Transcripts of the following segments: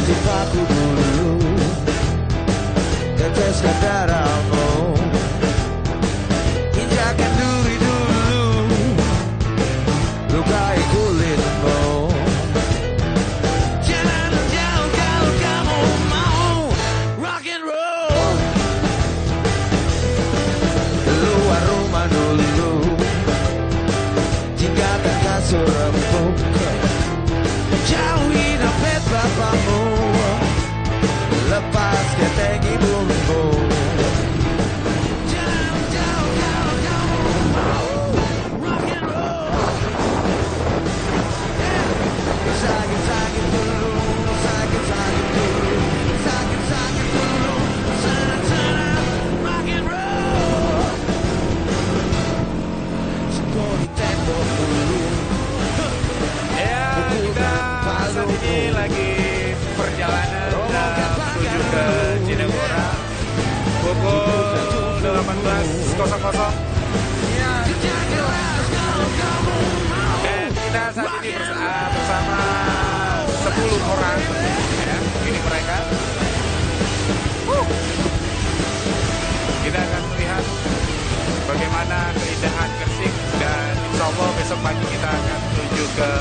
Jumpaku dulu, teteskan darahmu, injakan duri dulu, lukai kulitmu. Jangan jauh kalau kamu mau rock and roll. Keluar rumah dulu, tinggalkan kasur empuk, jauhi dompet bapakmu, lepas keteng ibumu. Jangan jauh kalau kamu mau rock and roll. Sakit-sakit dulu, sakit-sakit dulu, sakit-sakit dulu, senang-senang rock and roll. Sekali tembok dulu. Ya, kita saat ini lagi perjalanan menuju ke Jenebora pukul 18.00. Dan kita saat ini bersama 10 orang, ya, ini mereka. Kita akan melihat bagaimana keindahan Gresik, dan insya Allah besok pagi kita akan menuju ke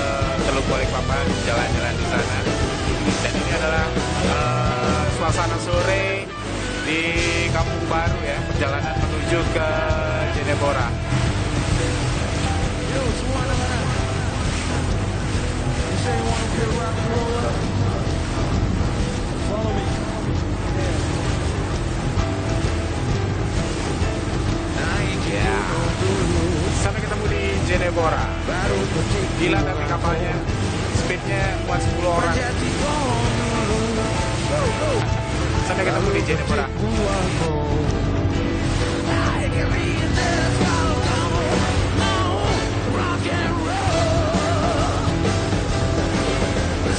Teluk Balikpapan, jalan-jalan di sana. Dan ini adalah suasana sore di Kampung Baru, ya, perjalanan menuju ke Jenebora. Yo, semua anak-anak, you say you want to get rock and roll up? Follow me. Ya, sampai ketemu di Jenebora. Gila tapi kapalnya, speednya muat 10 orang. Sampai ketemu di Jenebora.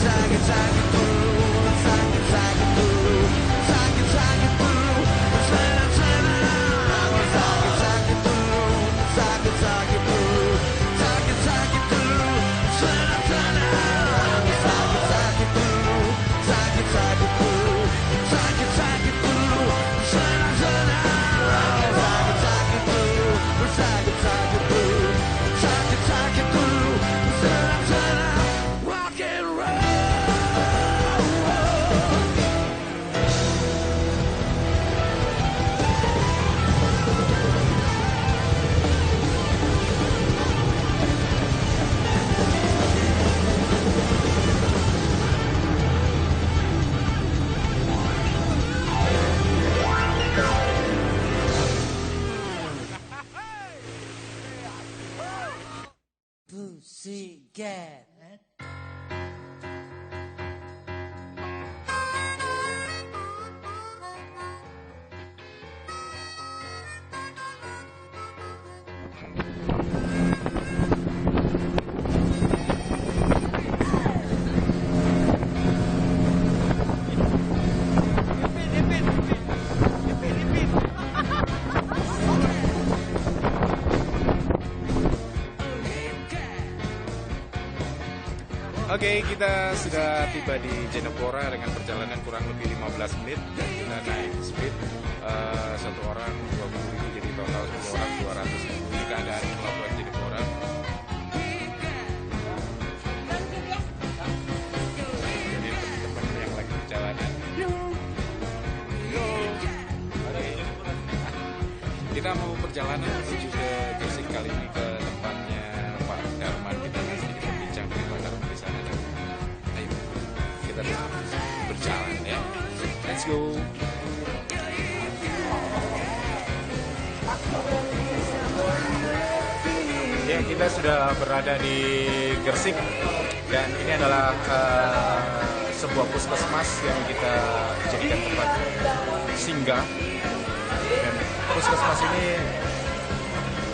Sakit-sakit dulu, sakit-sakit dulu, sakit-sakit dulu, senang-senang. Sakit-sakit dulu, sakit-sakit dulu, sakit-sakit dulu, senang-senang. Sakit-sakit dulu, sakit-sakit dulu, sakit-sakit dulu, senang-senang. Sakit-sakit dulu, sakit-sakit dulu, sakit-sakit dulu, senang-senang. Rock and roll. Pussycat. Oke, kita sudah tiba di Jenebora dengan perjalanan kurang lebih 15 menit. Dan kita naik speed satu orang 20.000, jadi total 10 orang 200.000. Ini keadaan pelabuhan Jenebora. Jadi teman-teman yang lagi perjalanan. Oke. Kita mau perjalanan menuju ke Gresik kali ini, ke tempatnya Pak Darman. Kita akan sedikit berbincang dengan Pak Darman di sana. Ayo, kita berjalan, ya. Let's go. Ya, kita sudah berada di Gresik, dan ini adalah sebuah puskesmas yang kita jadikan tempat singgah. Dan puskesmas ini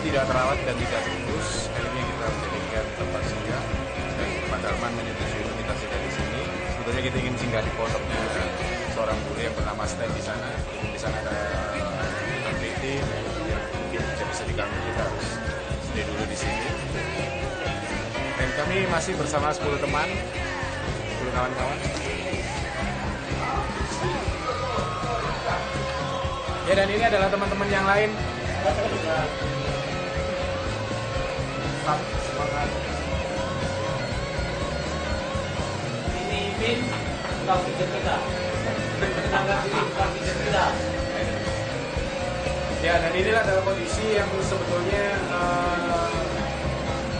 tidak terawat dan tidak terurus, akhirnya kita menjadikan tempat singgah. Dan Pak Darman menyetujui untuk kita singgah di sini. Sebetulnya kita ingin singgah di pondoknya seorang guru yang bernama Stan di sana. Di sana ada peneliti yang mungkin bisa diganggu, kita harus stay dulu di sini. Dan kami masih bersama 10 teman, 10 kawan-kawan. Ya, dan ini adalah teman-teman yang lain. Semangat. Ini Min, tukang pijat kita. Tetangga sini tukang pijat kita. Ya, dan inilah dalam kondisi yang sebetulnya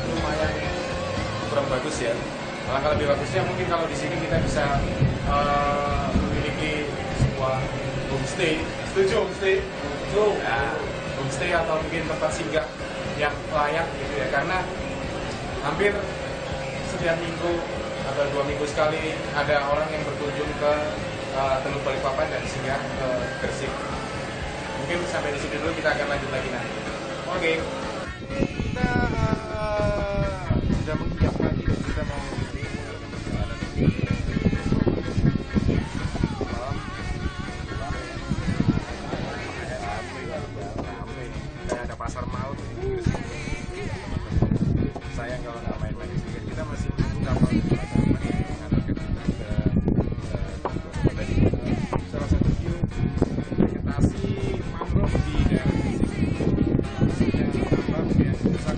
lumayan kurang bagus ya. Alangkah lebih bagusnya mungkin kalau di sini kita bisa memiliki sebuah homestay. Setuju homestay? Nah, homestay atau mungkin tempat singgah yang layak gitu ya, karena hampir setiap minggu atau 2 minggu sekali ada orang yang berkunjung ke Teluk Balikpapan dan singgah ke Gresik. Mungkin sampai di sini dulu, kita akan lanjut lagi nanti. Oke. Kita sudah menginjak pagi dan kita mau kayak ada pasar maut di Gresik. Sayang kalau nggak main-main di sini. Kita masih menunggu kapal yang mengantarkan kita ke salah satu view vegetasi mangrove di daerah Gresik. Maksudnya tambang yang rusak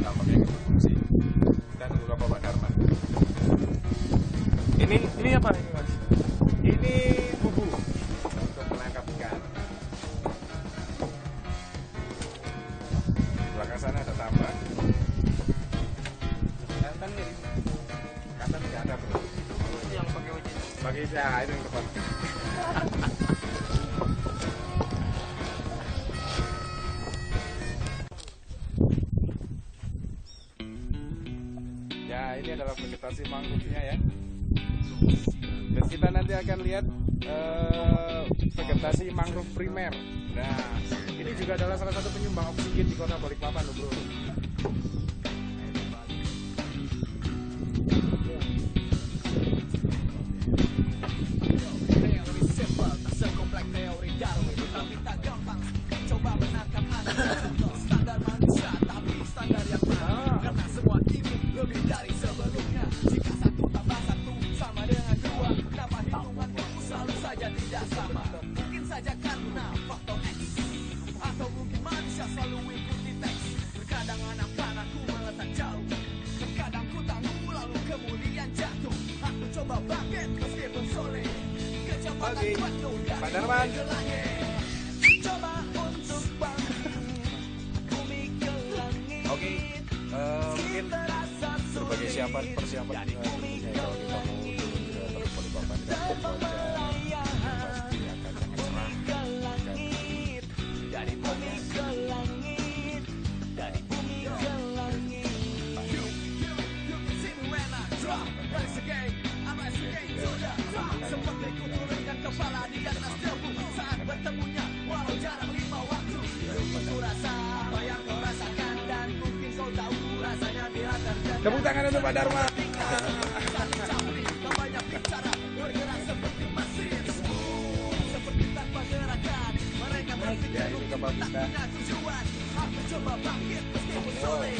tampaknya berfungsi. Kita tunggu kapal Pak Darman. Ini apa ini Mas? Ini bubu untuk menangkap ikan. Di belakang sana ada tambang. Kelihatan nggak? Kelihatan nggak ada bro. Itu yang pakai ojek. Bagi saya itu yang tepat. Ya, ini adalah vegetasi mangrove-nya ya. Dan kita nanti akan lihat vegetasi mangrove primer. Nah, ini juga adalah salah satu penyumbang oksigen di kota Balikpapan loh bro. Oke, Pak Darman. Oke, mungkin berbagai persiapan tentunya kalau kita mau turun ke Teluk Balikpapan dan cuaca pasti akan sangat cerah. Dari bumi ke langit, dari bumi ke langit. Kepala di atas debu saat bertemunya, walau jarak 5 waktu. Itu rasa apa yang kau rasakan dan mungkin kau tahu rasanya bila terjadi. Tepuk tangan untuk Pak Darman. Banyak bicara, bergerak seperti mesin, seperti tanpa gerakan. Mereka berpikir tak punya tujuan. Aku coba bangkit meskipun sore.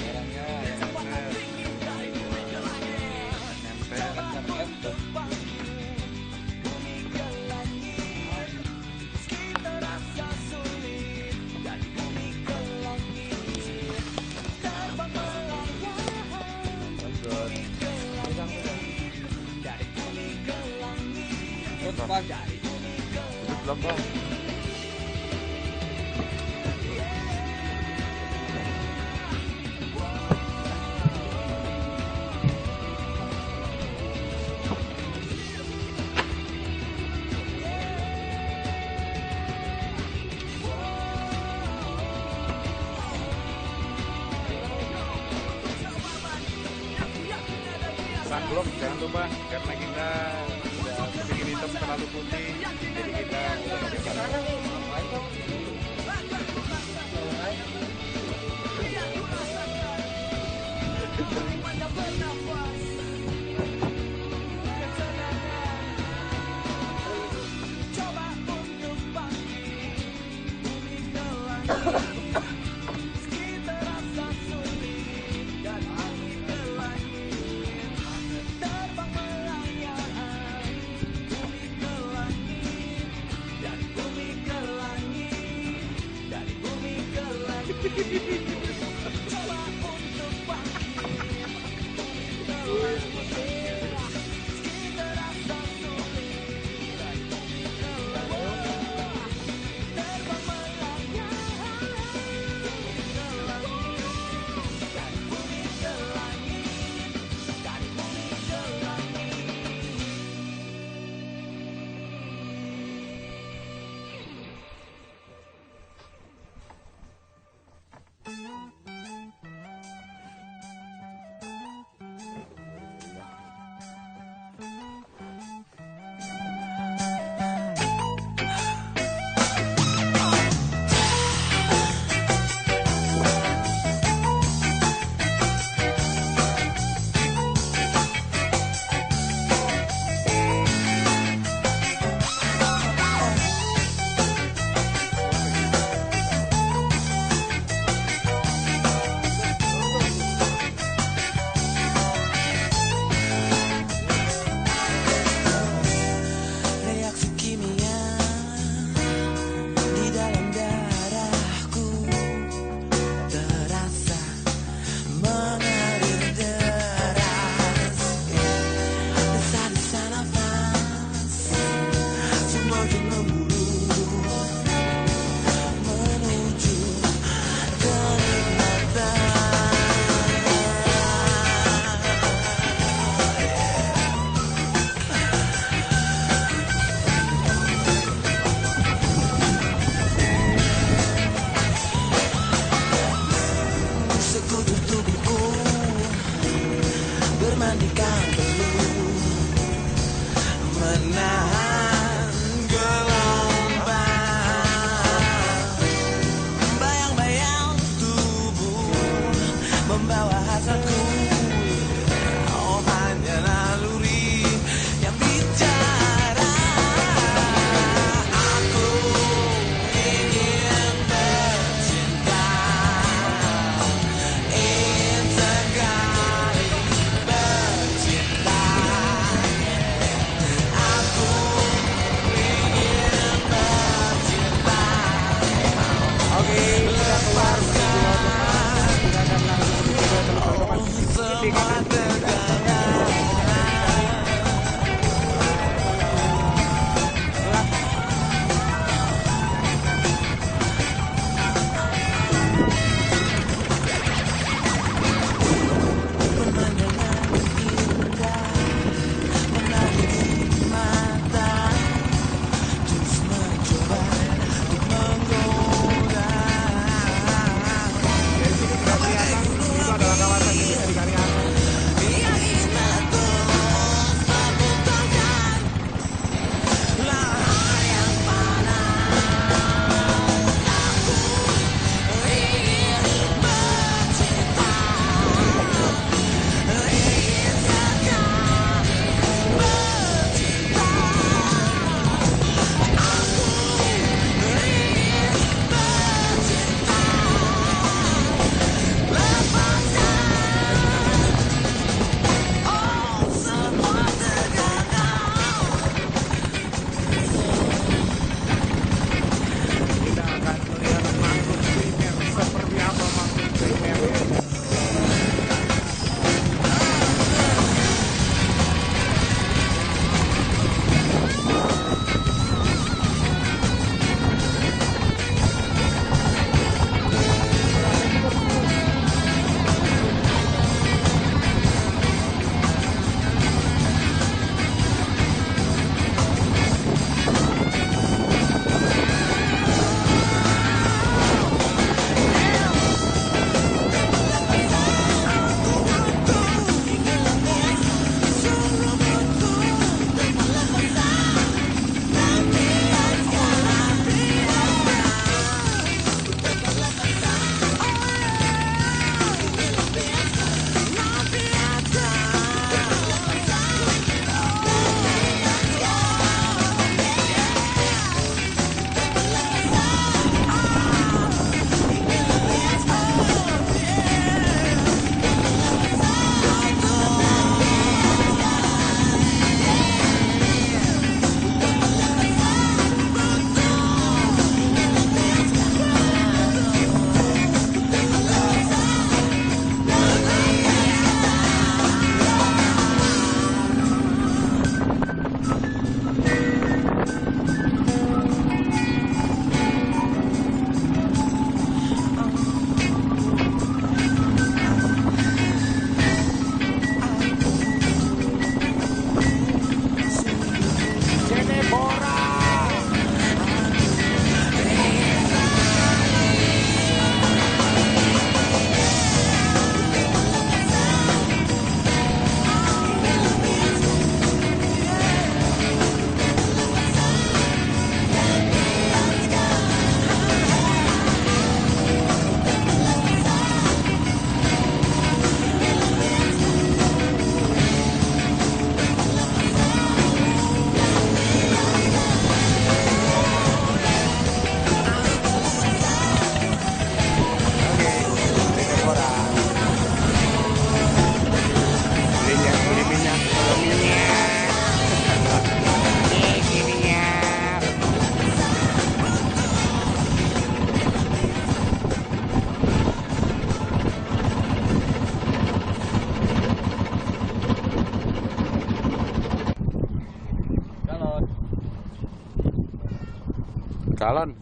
Kecepatan tinggi dari bumi ke langit. Coba untuk bangkit. Belum bang. Sunblock jangan lupa, karena kita udah bikin hitam terlalu putih, jadi kita udah pakai sunblock. mandikan belum menahan gelombang. Bayang-bayang tubuh membawa hasratku. Oh, hanya naluri yang bicara. Aku ingin bercinta, ingin sekali bercinta. Aku ingin bercinta. Oke, kita keluar menuju Lotus. Kita akan langsung menuju ke tempat Semua tegangan. Pemandangan indah menarik di mata, terus mencoba untuk menggoda. Dari sini sudah kelihatan itu adalah kawasan yang bisa dikalikan. Yang ingin terus memutarkan lahar yang panas. Aku ingin bercinta, ingin sekali bercinta. Aku ingin bercinta. Lepaskan oh semua tegangan. Kita akan melihat makhluk primer seperti apa makhluk primernya.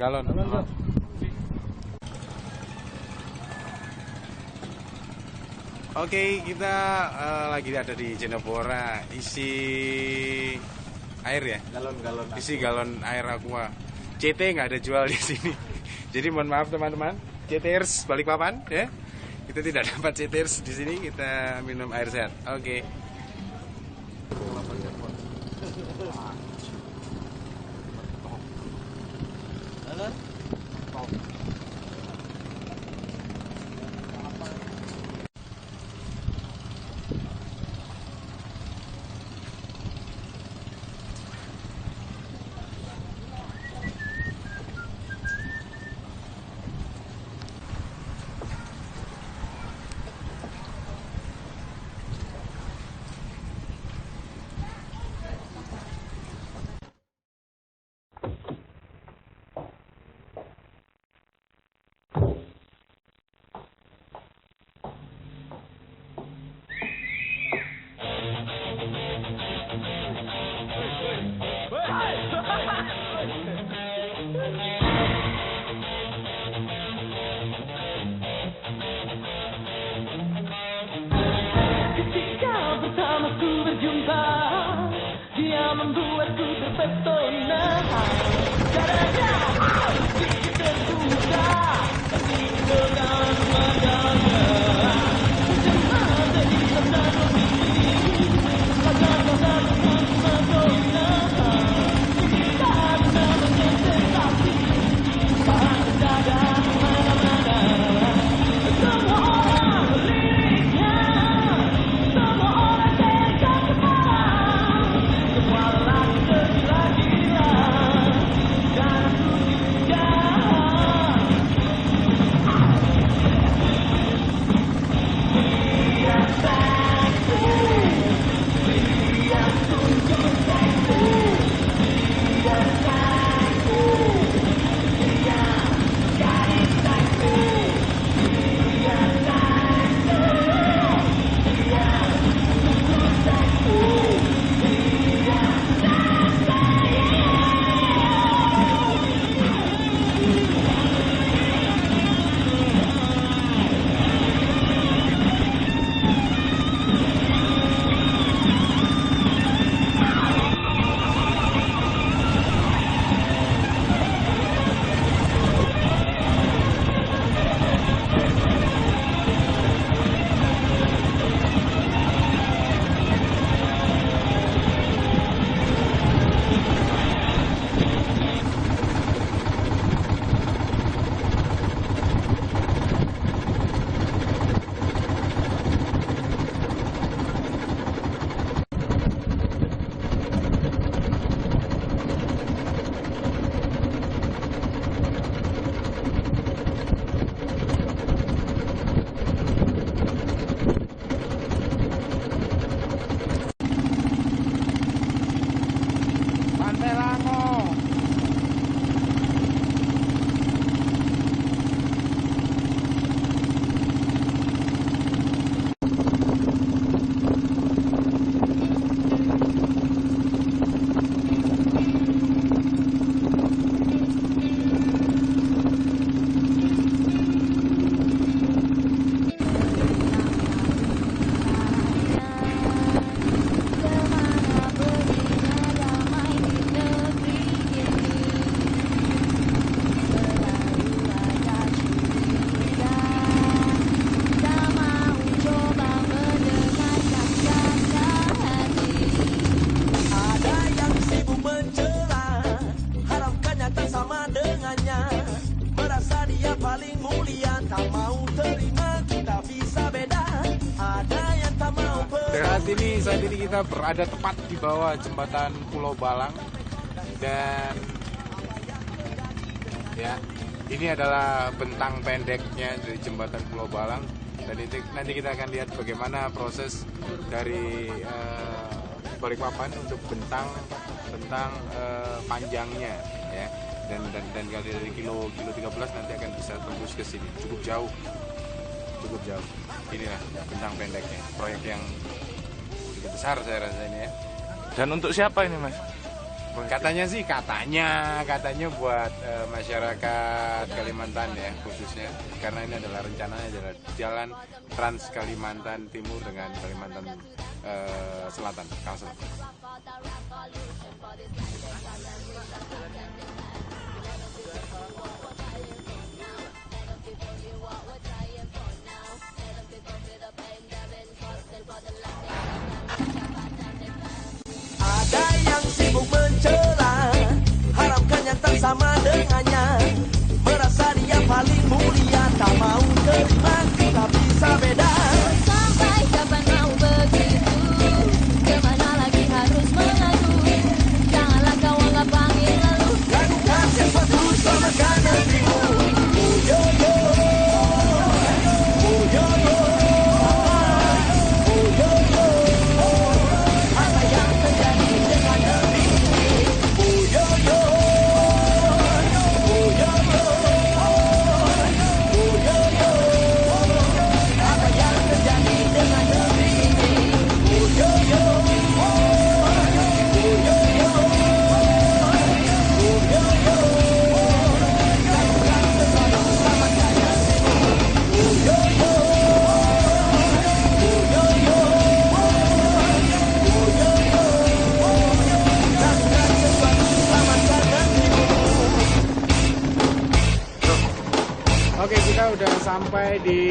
Galon. Oke, kita lagi ada di Jenabora, isi air ya? Galon. Isi galon air aqua. CT nggak ada jual di sini. Jadi mohon maaf teman-teman, CTers Balikpapan ya. Kita tidak dapat CTers di sini, kita minum air sehat. Oke. jumpa, dia membuatku terpesona. Caranya sedikit terbuka, tinggalkan padanya. Semua jadi selalu agar kau selalu mempesona. Kita namanya sensasi, bahan dada mana-mana. Semua orang miliknya, semua orang pegang kepala, semua lelaki tergila-gila, dan aku juga. Dia seksi, dia sungguh seksi, dia seksi, dia gadis seksi. Pantai Lango. Ada yang sibuk mencela, harapkannya tak sama dengannya. Merasa dia paling mulia, tak mau terima kita bisa beda. Ada yang tak mau Saat ini kita berada tepat di bawah jembatan Pulau Balang, dan ya ini adalah bentang pendeknya dari jembatan Pulau Balang, dan nanti kita akan lihat bagaimana proses dari Balikpapan untuk bentang panjangnya ya, dan kali dari kilo 13 nanti akan bisa tembus ke sini, cukup jauh. Inilah bentang pendeknya, proyek yang cukup besar saya rasa ini ya. Dan untuk siapa ini, Mas? Katanya buat masyarakat Kalimantan ya khususnya, karena ini adalah rencananya adalah jalan Trans Kalimantan Timur dengan Kalimantan Selatan, Kalsel. Ada yang sibuk mencela, harapkannya tak sama dengannya. Merasa dia paling mulia, tak mau terima kita bisa beda. Sampai kapan mau begitu? Kemana lagi harus mengadu? Janganlah kau anggap angin lalu. Lagu sampai di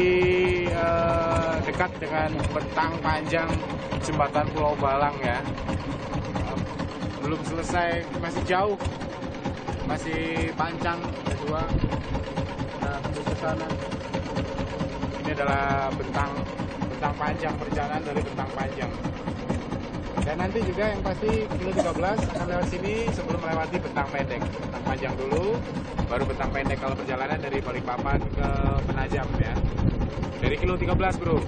dekat dengan bentang panjang jembatan Pulau Balang ya. Belum selesai, masih jauh, masih panjang kedua. Nah, terus ke sana. Ini adalah bentang panjang, perjalanan dari bentang panjang. Dan nanti juga yang pasti kilo 13 akan lewat sini sebelum melewati bentang pendek. Bentang panjang dulu, baru bentang pendek kalau perjalanan dari Balikpapan ke Penajam ya. Dari kilo 13 bro.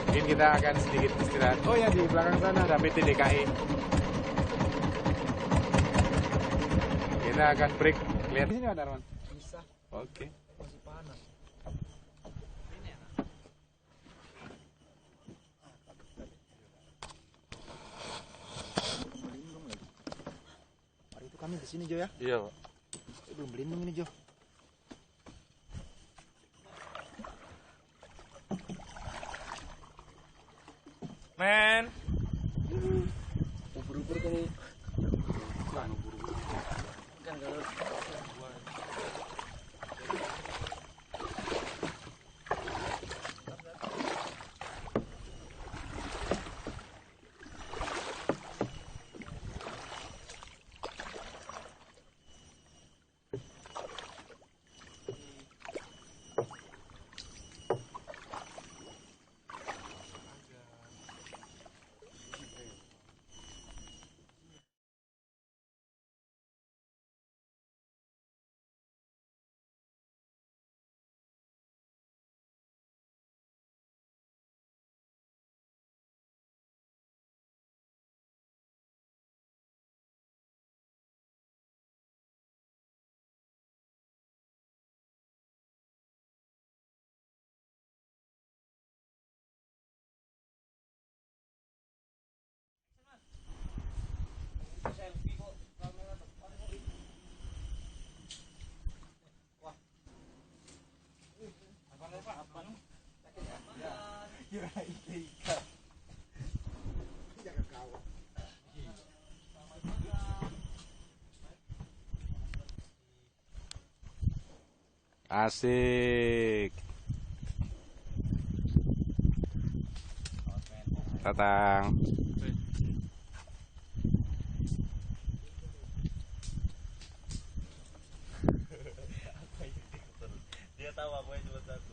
Mungkin kita akan sedikit istirahat. Oh ya, di belakang sana ada PT DKI. Kita akan break. Lihat di sini ada Arman. Bisa. Oke. Masih panas. Hari itu kami di sini Jo ya. Iya, Pak. Belum berlindung ini Jo. Men. Ubur-ubur kali. Kan kalau Asik. Tatang. Dia tahu apa yang cuma satu.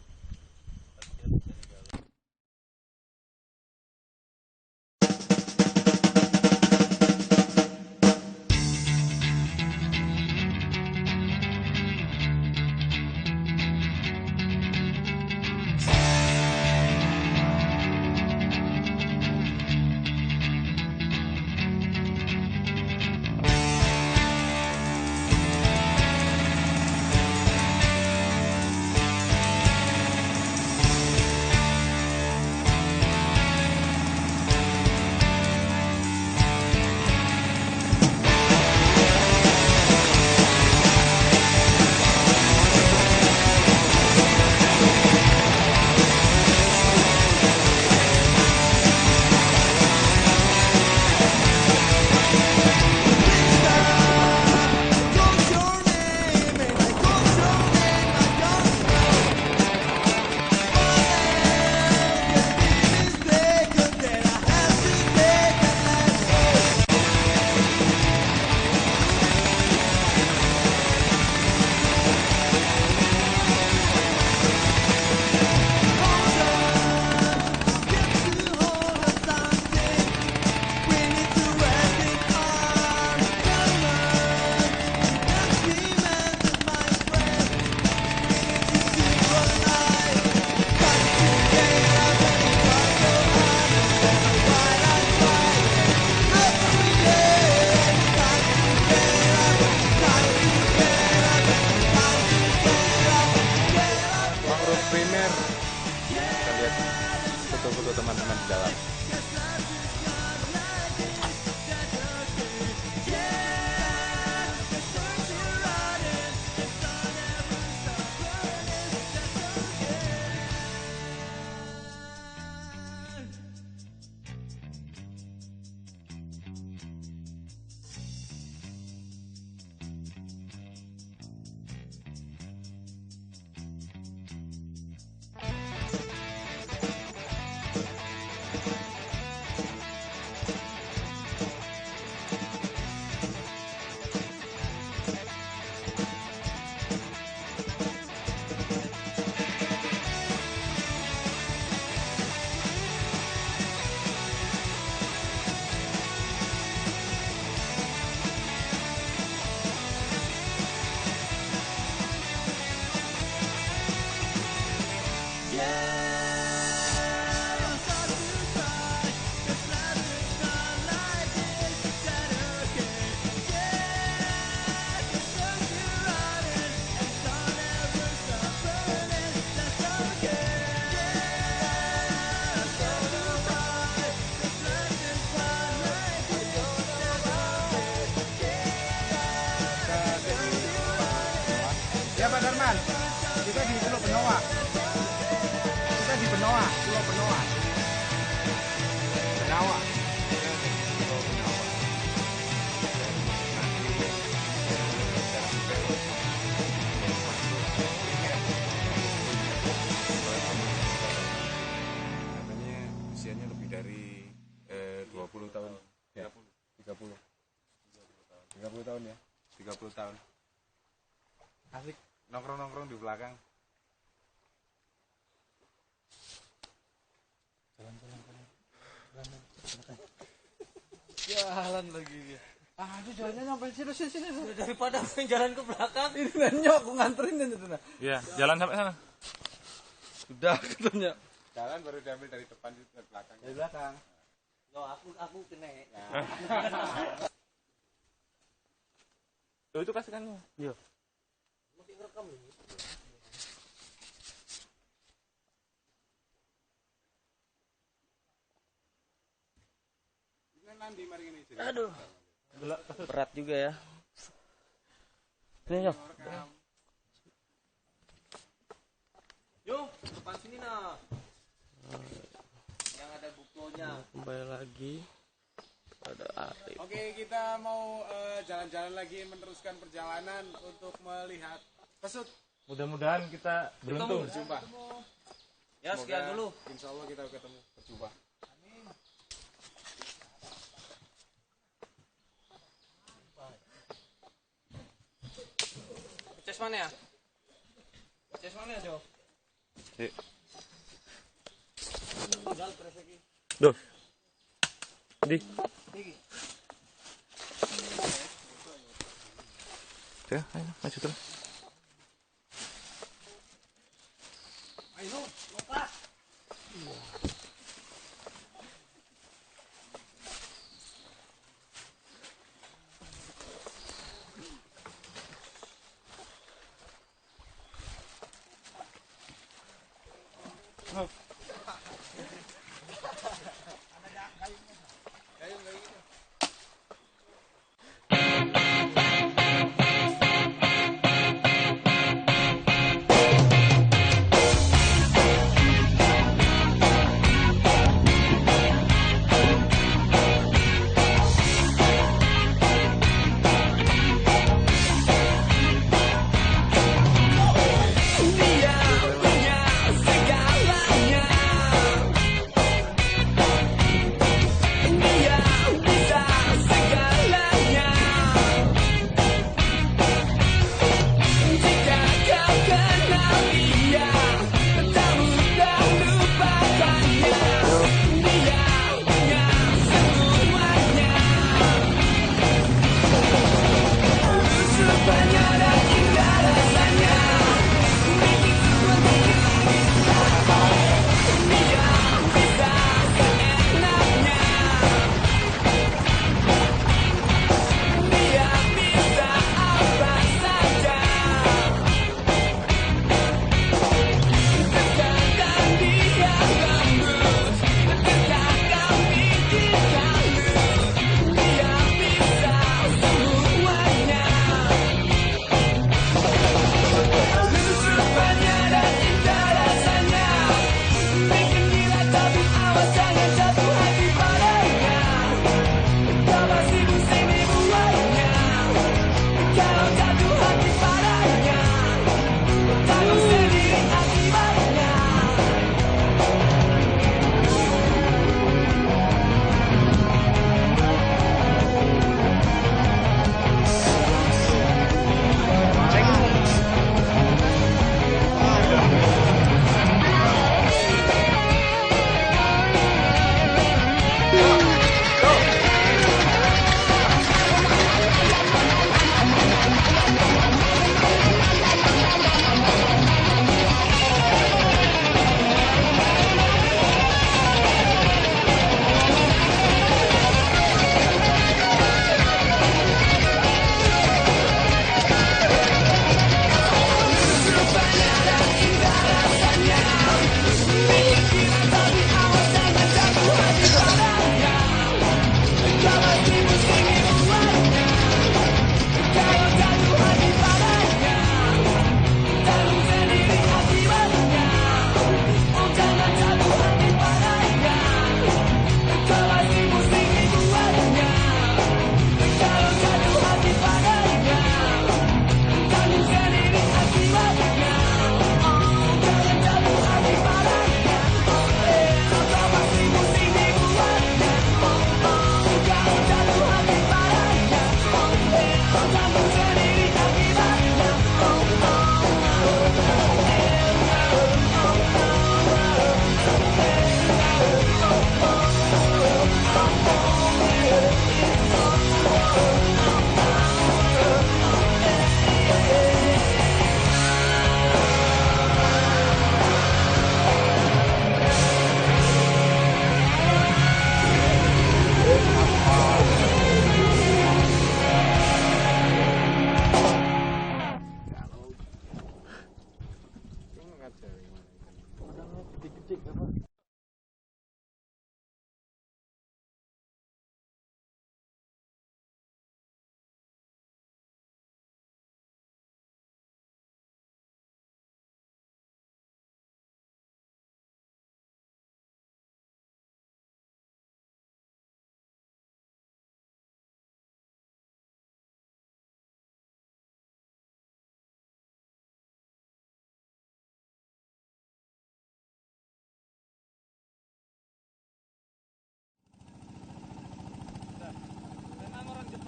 foto-foto teman-teman di dalam. Benoa, Pulau Benoa. Benawa. Katanya usianya lebih dari 20 tahun. Ya, 30. 30 tahun ya. 30 tahun. Asik nongkrong-nongkrong di belakang. Jalan lagi dia. Aduh, jalannya sampai sini. Daripada jalan ke belakang. Ini nanya aku nganterin itu nah. Iya, jalan sampai sana. Sudah katanya. Jalan baru diambil dari depan itu ke belakang. Dari belakang. Loh, aku kena. Loh, itu kasihkan. Iya. Mesti ngerekam ini. Nanti mari ini. Aduh. Berat juga ya. Ini, Yo, depan sini nah. Yang ada bukunya. Kembali lagi. Ada Arif. Oke, kita mau jalan-jalan lagi meneruskan perjalanan untuk melihat pesut. Mudah-mudahan kita beruntung. Berjumpa. Ya, sekian dulu. Insya Allah kita ketemu berjumpa. Ces mana ya? Ces mana ya, Jo? Duh. Di. Ya, ayo maju terus. Ayo, lompat. Dia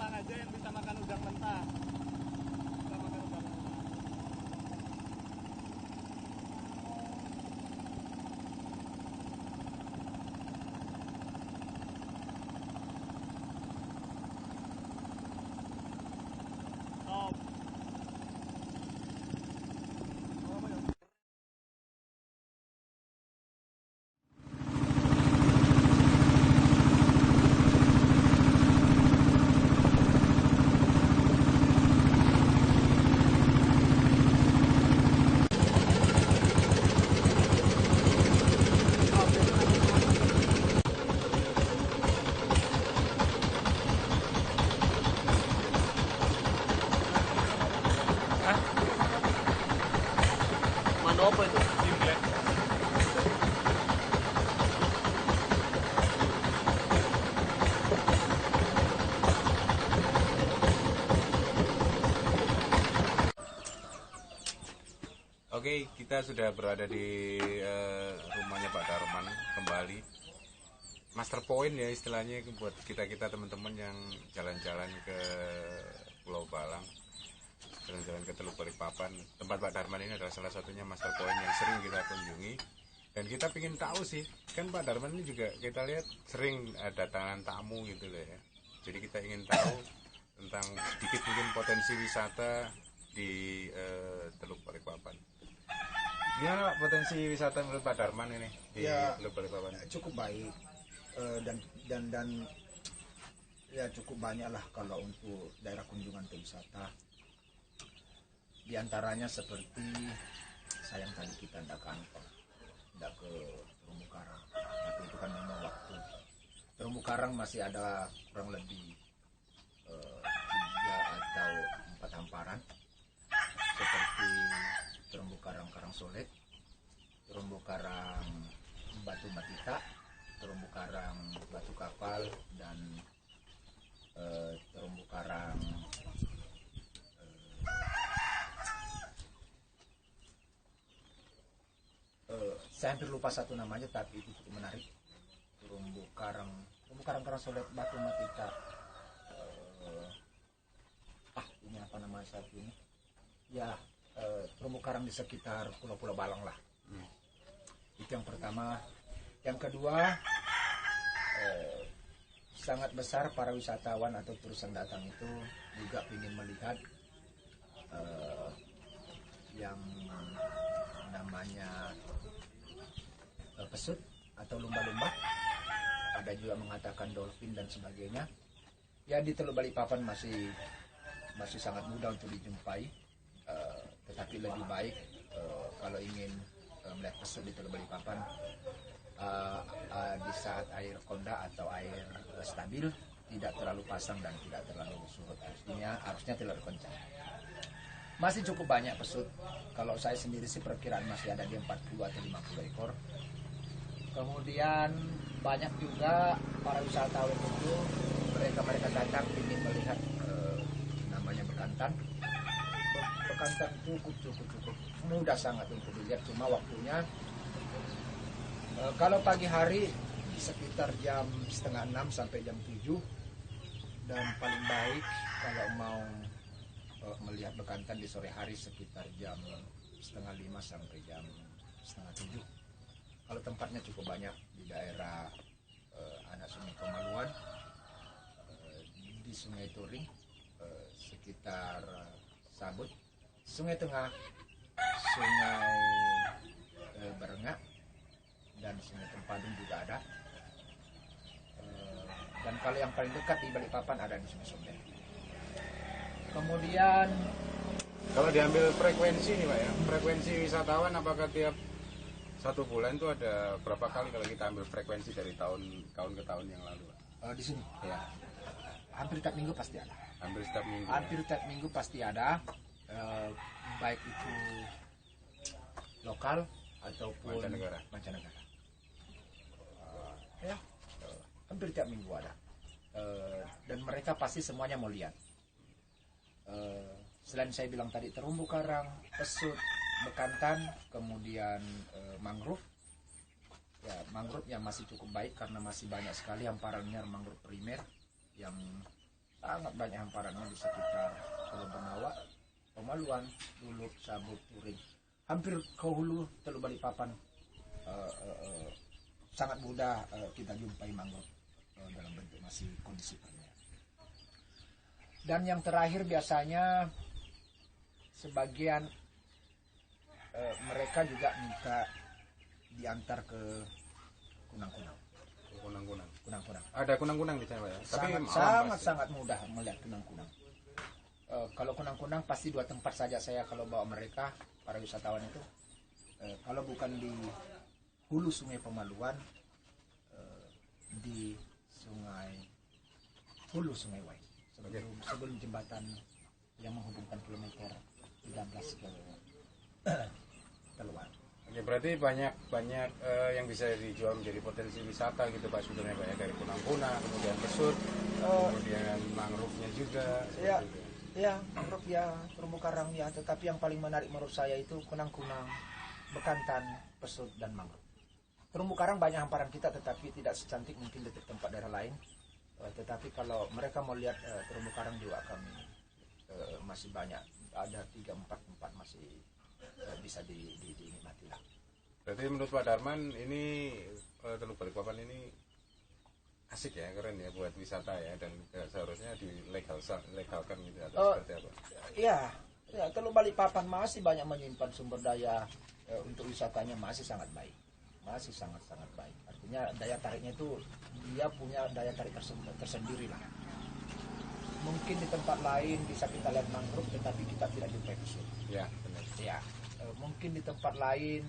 Teman aja yang bisa makan udang mentah. Bisa makan udang mentah. Top. Mana apa itu? Simplet. Oke, kita sudah berada di rumahnya Pak Darman kembali. Master point ya istilahnya buat kita teman-teman yang jalan-jalan ke Pulau Balang, jalan-jalan ke Teluk Balikpapan. Tempat Pak Darman ini adalah salah satunya master point yang sering kita kunjungi. Dan kita ingin tahu sih, kan Pak Darman ini juga kita lihat sering datangan tamu gitu loh ya. Jadi kita ingin tahu tentang sedikit mungkin potensi wisata di Teluk Balikpapan. Gimana Pak potensi wisata menurut Pak Darman ini di Ya, Teluk Balikpapan? cukup baik. Dan ya cukup banyak lah kalau untuk daerah kunjungan ke wisata. Di antaranya seperti sayang tadi kita tidak ke Terumbu Karang, tapi itu kan memang waktu. Terumbu Karang masih ada kurang lebih 3 atau 4 hamparan seperti Terumbu Karang Karangsolek, Terumbu Karang Batu Matita, Terumbu Karang Batu Kapal, dan Terumbu Karang saya hampir lupa satu namanya, tapi itu cukup menarik. Terumbu Karang Karangsolek, Batu Matita, ini apa nama satu ini? Ya, terumbu karang di sekitar Pulau Balang lah. Itu yang pertama. Yang kedua, sangat besar para wisatawan atau turis yang datang itu juga ingin melihat yang namanya pesut atau lumba-lumba. Ada juga mengatakan dolphin dan sebagainya. Ya, di Teluk Balikpapan masih sangat mudah untuk dijumpai, tetapi lebih baik kalau ingin melihat pesut di Teluk Balikpapan di saat air konda atau air stabil, tidak terlalu pasang dan tidak terlalu surut, harusnya tidak kencang. Masih cukup banyak pesut. Kalau saya sendiri sih perkiraan masih ada di 40 atau 50 ekor. Kemudian banyak juga para wisatawan itu mereka datang ingin melihat namanya bekantan. Bekantan cukup mudah sangat untuk dilihat, cuma waktunya kalau pagi hari sekitar jam 5:30 sampai jam 7, dan paling baik kalau mau melihat bekantan di sore hari sekitar jam 4:30 sampai jam 6:30. Kalau tempatnya cukup banyak di daerah anak Sungai Kemaluan, di Sungai Turing, sekitar Sabut, Sungai Tengah, Sungai Berengak, dan Sungai Tempadung juga ada. Dan kalau yang paling dekat di Balikpapan ada di Sungai Sombeng. Kemudian Kalau diambil frekuensi nih Pak ya, frekuensi wisatawan apakah tiap 1 bulan itu ada berapa kali kalau kita ambil frekuensi dari tahun ke tahun yang lalu Pak? di sini Ya, hampir tiap minggu pasti ada. hampir setiap minggu. Hampir tiap minggu pasti ada, baik itu lokal ataupun mancanegara. Hampir tiap minggu ada. Dan mereka pasti semuanya mau lihat. Selain saya bilang tadi terumbu karang, pesut, bekantan, kemudian mangrove. Ya, mangrove yang masih cukup baik karena masih banyak sekali hamparannya mangrove primer yang sangat banyak hamparannya di sekitar Pulau Benawa, Pemaluan, Luluk, Sabuk, Turing, hampir ke hulu Teluk Balikpapan. Sangat mudah kita jumpai mangrove dalam bentuk masih kondisi primer. Dan yang terakhir biasanya sebagian mereka juga minta diantar ke kunang-kunang. Kunang-kunang. Ada kunang-kunang di sana, Pak ya? Tapi Sangat mudah melihat kunang-kunang. Kalau kunang-kunang pasti 2 tempat saja saya kalau bawa mereka, para wisatawan itu. Kalau bukan di hulu Sungai Pemaluan, di hulu Sungai Wai, sebelum jembatan yang menghubungkan kilometer 13 ke keluar. Oke, berarti banyak yang bisa dijual menjadi potensi wisata gitu Pak sebetulnya Pak ya, dari kunang-kunang, kemudian pesut, kemudian mangrove-nya juga. Ya, mangrove ya, terumbu karang ya, tetapi yang paling menarik menurut saya itu kunang-kunang, bekantan, pesut dan mangrove. Terumbu karang banyak hamparan kita, tetapi tidak secantik mungkin di tempat daerah lain. Tetapi kalau mereka mau lihat terumbu karang juga kami masih banyak, ada 3-4 tempat masih bisa dinikmati lah. Berarti menurut Pak Darman ini Teluk Balikpapan ini asik ya, keren ya buat wisata ya, dan seharusnya dilegalkan gitu atau seperti apa? Iya, Teluk Balikpapan masih banyak menyimpan sumber daya untuk wisatanya, masih sangat baik. Masih sangat-sangat baik. Artinya daya tariknya itu dia punya daya tarik tersendiri lah. Mungkin di tempat lain bisa kita lihat mangrove, tetapi kita tidak jumpai pesut. Ya, benar. Ya, mungkin di tempat lain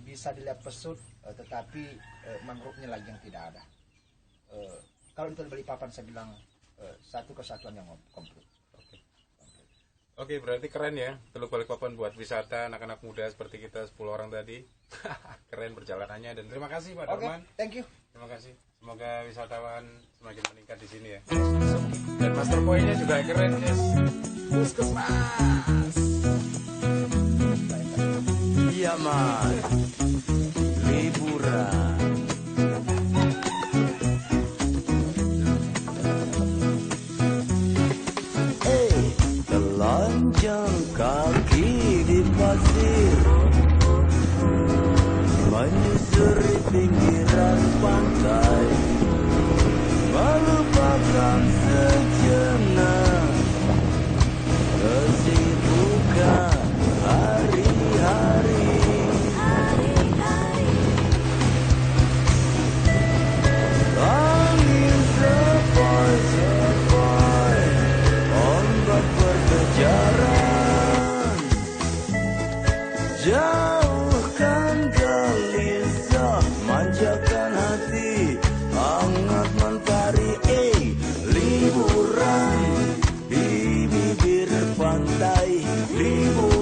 bisa dilihat pesut, tetapi mangrove-nya lagi yang tidak ada. Kalau di Teluk Balikpapan saya bilang satu kesatuan yang komplit. Oke, berarti keren ya Teluk Balikpapan buat wisata anak-anak muda seperti kita 10 orang tadi. Keren perjalanannya, dan terima kasih Pak Darman. Thank you. Terima kasih. Semoga wisatawan semakin meningkat di sini ya. Dan master point-nya juga keren, yes. Puskesmas. Iya man, liburan. Telanjang kaki di pasir, menyusuri pinggiran pantai, melupakan sejenak kesibukan hari-hari. Angin sepoi-sepoi, ombak berkejaran, jauhkan gelisah, manjakan hati, hangat mentari, liburan di bibir pantai, liburan.